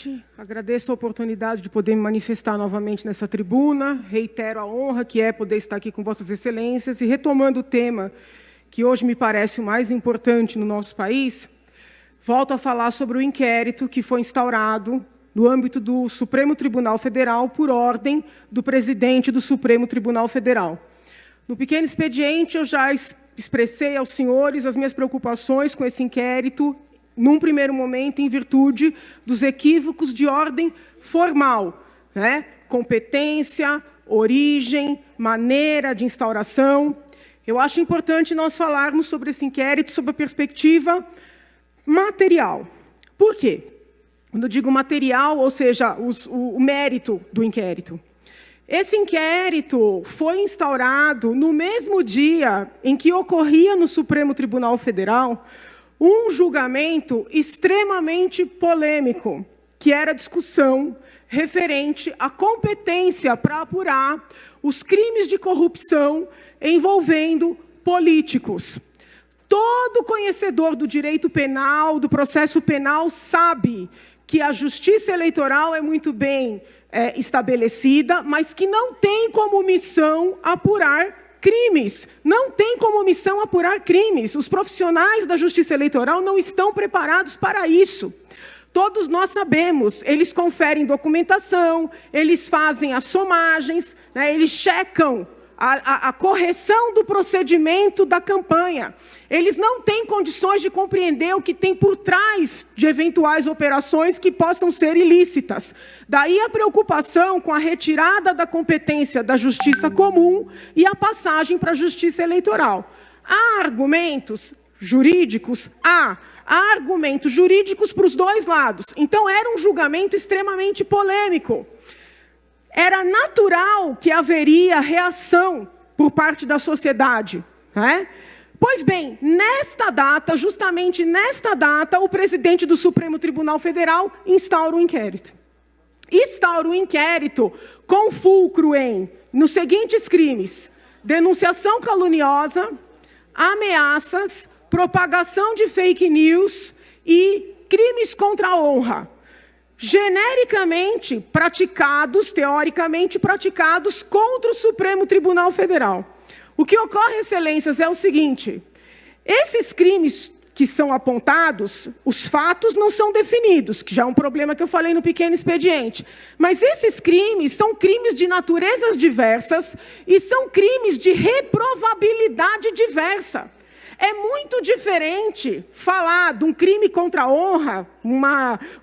noite. Agradeço a oportunidade de poder me manifestar novamente nessa tribuna. Reitero a honra que é poder estar aqui com Vossas Excelências e retomando o tema que hoje me parece o mais importante no nosso país, volto a falar sobre o inquérito que foi instaurado no âmbito do Supremo Tribunal Federal por ordem do presidente do Supremo Tribunal Federal. No pequeno expediente, eu já expressei aos senhores as minhas preocupações com esse inquérito, num primeiro momento, em virtude dos equívocos de ordem formal, né? Competência, origem, maneira de instauração. Eu acho importante nós falarmos sobre esse inquérito sob a perspectiva material. Por quê? Quando eu digo material, ou seja, o mérito do inquérito. Esse inquérito foi instaurado no mesmo dia em que ocorria no Supremo Tribunal Federal um julgamento extremamente polêmico, que era a discussão referente à competência para apurar os crimes de corrupção envolvendo políticos. Todo conhecedor do direito penal, do processo penal, sabe que a justiça eleitoral é muito bem estabelecida, mas que não tem como missão apurar crimes. Não tem como missão apurar crimes. Os profissionais da justiça eleitoral não estão preparados para isso. Todos nós sabemos, eles conferem documentação, eles fazem as somagens, né, eles checam a correção do procedimento da campanha. Eles não têm condições de compreender o que tem por trás de eventuais operações que possam ser ilícitas. Daí a preocupação com a retirada da competência da justiça comum e a passagem para a justiça eleitoral. Há argumentos jurídicos? Há argumentos jurídicos para os dois lados. Então, era um julgamento extremamente polêmico. Era natural que haveria reação por parte da sociedade, né? Pois bem, nesta data, justamente nesta data, o presidente do Supremo Tribunal Federal instaura um inquérito. Instaura um inquérito com fulcro nos seguintes crimes: denunciação caluniosa, ameaças, propagação de fake news e crimes contra a honra. Genericamente praticados, teoricamente praticados contra o Supremo Tribunal Federal. O que ocorre, excelências, é o seguinte: esses crimes que são apontados, os fatos não são definidos, que já é um problema que eu falei no pequeno expediente. Mas esses crimes são crimes de naturezas diversas e são crimes de reprovabilidade diversa. É muito diferente falar de um crime contra a honra,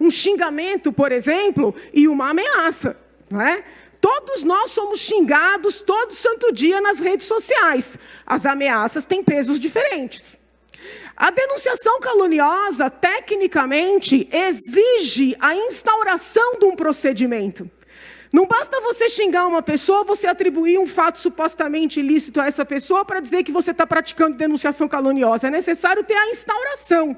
um xingamento, por exemplo, e uma ameaça, não é? Todos nós somos xingados todo santo dia nas redes sociais. As ameaças têm pesos diferentes. A denunciação caluniosa, tecnicamente, exige a instauração de um procedimento. Não basta você xingar uma pessoa, você atribuir um fato supostamente ilícito a essa pessoa para dizer que você está praticando denunciação caluniosa. É necessário ter a instauração.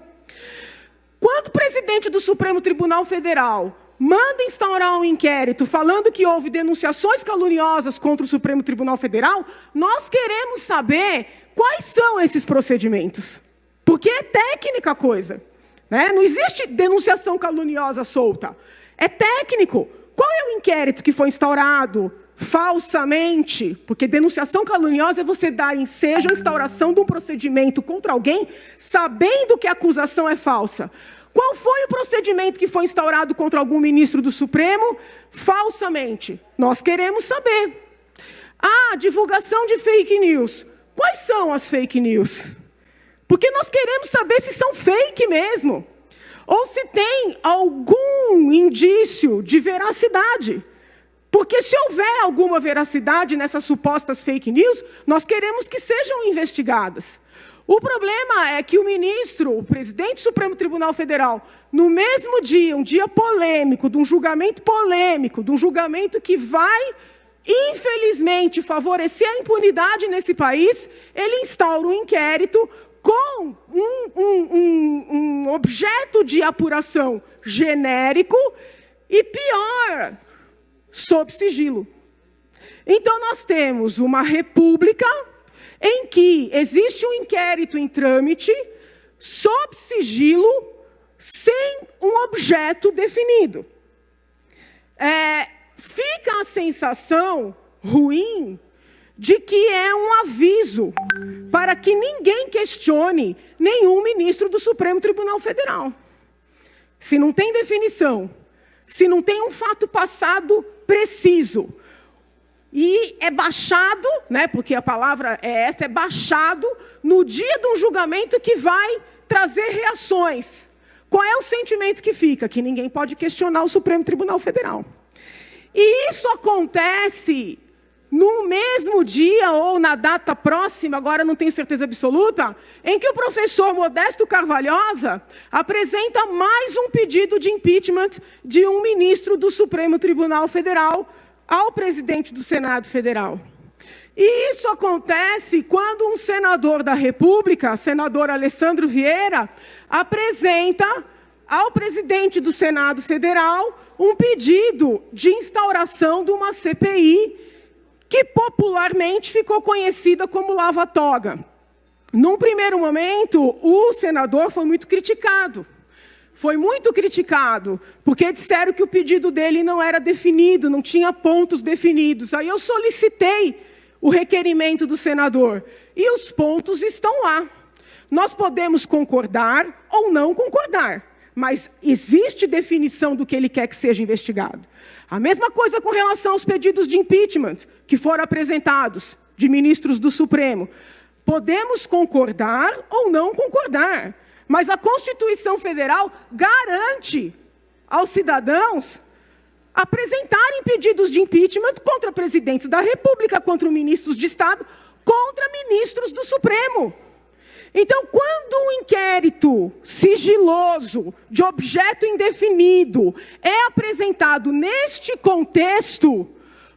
Quando o presidente do Supremo Tribunal Federal manda instaurar um inquérito falando que houve denunciações caluniosas contra o Supremo Tribunal Federal, nós queremos saber quais são esses procedimentos. Porque é técnica a coisa, né? Não existe denunciação caluniosa solta. É técnico. Qual é o inquérito que foi instaurado falsamente? Porque denunciação caluniosa é você dar ensejo à instauração de um procedimento contra alguém sabendo que a acusação é falsa. Qual foi o procedimento que foi instaurado contra algum ministro do Supremo falsamente? Nós queremos saber. Divulgação de fake news. Quais são as fake news? Porque nós queremos saber se são fake mesmo. Ou se tem algum indício de veracidade. Porque se houver alguma veracidade nessas supostas fake news, nós queremos que sejam investigadas. O problema é que o presidente do Supremo Tribunal Federal, no mesmo dia, um dia polêmico, de um julgamento polêmico, de um julgamento que vai, infelizmente, favorecer a impunidade nesse país, ele instaura um inquérito com um objeto de apuração genérico e, pior, sob sigilo. Então, nós temos uma república em que existe um inquérito em trâmite, sob sigilo, sem um objeto definido. fica a sensação ruim de que é um aviso para que ninguém questione nenhum ministro do Supremo Tribunal Federal. Se não tem definição, se não tem um fato passado preciso, e é baixado, né, porque a palavra é essa, é baixado no dia de um julgamento que vai trazer reações. Qual é o sentimento que fica? Que ninguém pode questionar o Supremo Tribunal Federal. E isso acontece no mesmo dia ou na data próxima, agora não tenho certeza absoluta, em que o professor Modesto Carvalhosa apresenta mais um pedido de impeachment de um ministro do Supremo Tribunal Federal ao presidente do Senado Federal. E isso acontece quando um senador da República, senador Alessandro Vieira, apresenta ao presidente do Senado Federal um pedido de instauração de uma CPI que popularmente ficou conhecida como lava-toga. Num primeiro momento, o senador foi muito criticado. Foi muito criticado, porque disseram que o pedido dele não era definido, não tinha pontos definidos. Aí eu solicitei o requerimento do senador, e os pontos estão lá. Nós podemos concordar ou não concordar, mas existe definição do que ele quer que seja investigado. A mesma coisa com relação aos pedidos de impeachment que foram apresentados de ministros do Supremo. Podemos concordar ou não concordar, mas a Constituição Federal garante aos cidadãos apresentarem pedidos de impeachment contra presidentes da República, contra ministros de Estado, contra ministros do Supremo. Então, quando um inquérito sigiloso, de objeto indefinido, é apresentado neste contexto,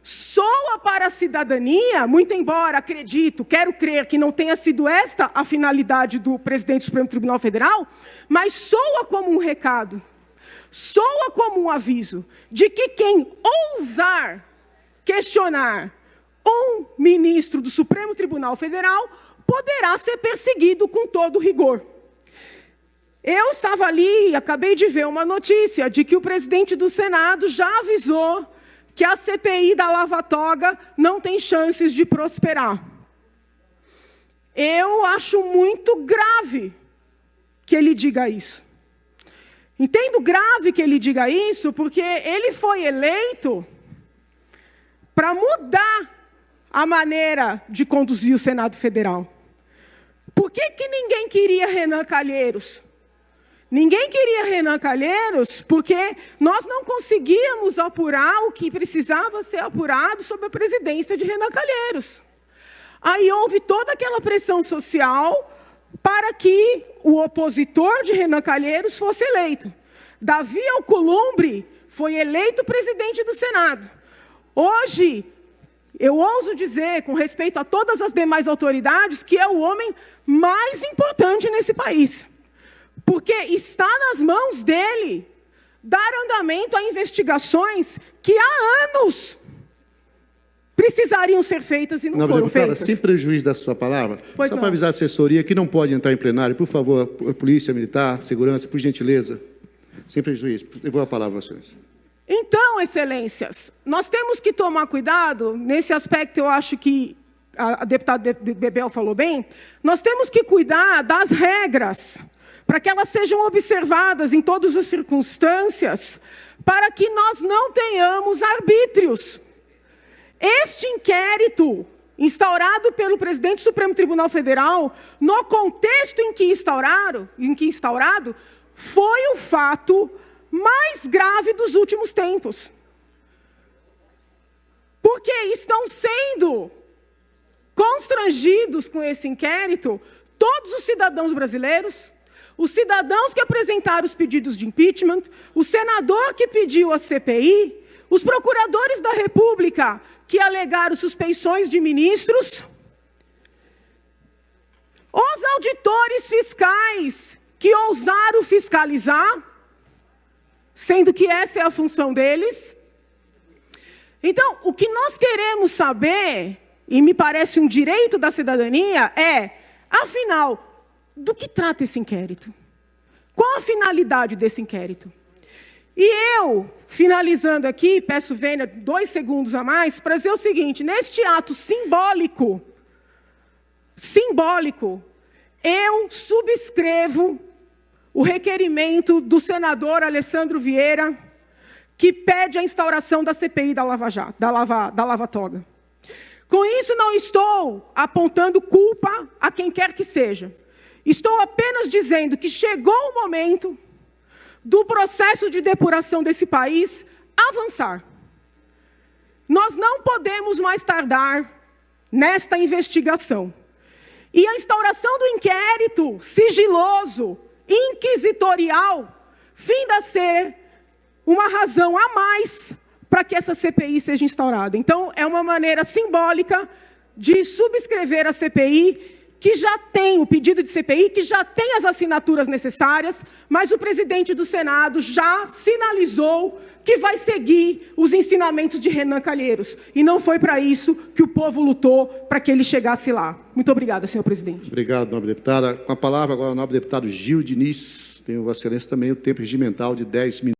soa para a cidadania, muito embora acredito, quero crer que não tenha sido esta a finalidade do presidente do Supremo Tribunal Federal, mas soa como um recado, soa como um aviso de que quem ousar questionar um ministro do Supremo Tribunal Federal poderá ser perseguido com todo rigor. Eu estava ali e acabei de ver uma notícia de que o presidente do Senado já avisou que a CPI da lava-toga não tem chances de prosperar. Eu acho muito grave que ele diga isso. Entendo grave que ele diga isso, porque ele foi eleito para mudar a maneira de conduzir o Senado Federal. Por que ninguém queria Renan Calheiros? Ninguém queria Renan Calheiros porque nós não conseguíamos apurar o que precisava ser apurado sob a presidência de Renan Calheiros. Aí houve toda aquela pressão social para que o opositor de Renan Calheiros fosse eleito. Davi Alcolumbre foi eleito presidente do Senado. Hoje, eu ouso dizer, com respeito a todas as demais autoridades, que é o homem mais importante nesse país. Porque está nas mãos dele dar andamento a investigações que há anos precisariam ser feitas e não foram feitas. Sem prejuízo da sua palavra, pois só não. para avisar a assessoria que não pode entrar em plenário, por favor, polícia militar, segurança, por gentileza, sem prejuízo. Eu vou a palavra a vocês. Então, excelências, nós temos que tomar cuidado, nesse aspecto eu acho que a deputada Bebel falou bem, nós temos que cuidar das regras, para que elas sejam observadas em todas as circunstâncias, para que nós não tenhamos arbítrios. Este inquérito, instaurado pelo presidente do Supremo Tribunal Federal, no contexto em que instaurado, foi o fato mais grave dos últimos tempos. Porque estão sendo constrangidos com esse inquérito todos os cidadãos brasileiros, os cidadãos que apresentaram os pedidos de impeachment, o senador que pediu a CPI, os procuradores da República que alegaram suspeições de ministros, os auditores fiscais que ousaram fiscalizar, sendo que essa é a função deles. Então, o que nós queremos saber, e me parece um direito da cidadania, é, afinal, do que trata esse inquérito? Qual a finalidade desse inquérito? E eu, finalizando aqui, peço Vênia 2 segundos a mais, para dizer o seguinte: neste ato simbólico, eu subscrevo o requerimento do senador Alessandro Vieira, que pede a instauração da CPI da Lava Toga. Com isso, não estou apontando culpa a quem quer que seja. Estou apenas dizendo que chegou o momento do processo de depuração desse país avançar. Nós não podemos mais tardar nesta investigação. E a instauração do inquérito sigiloso, inquisitorial, finda a ser uma razão a mais para que essa CPI seja instaurada. Então, é uma maneira simbólica de subscrever a CPI, que já tem o pedido de CPI, que já tem as assinaturas necessárias, mas o presidente do Senado já sinalizou que vai seguir os ensinamentos de Renan Calheiros. E não foi para isso que o povo lutou, para que ele chegasse lá. Muito obrigada, senhor presidente. Obrigado, nobre deputada. Com a palavra agora o nobre deputado Gil Diniz. Tenho, Vossa Excelência, também o tempo regimental de 10 minutos.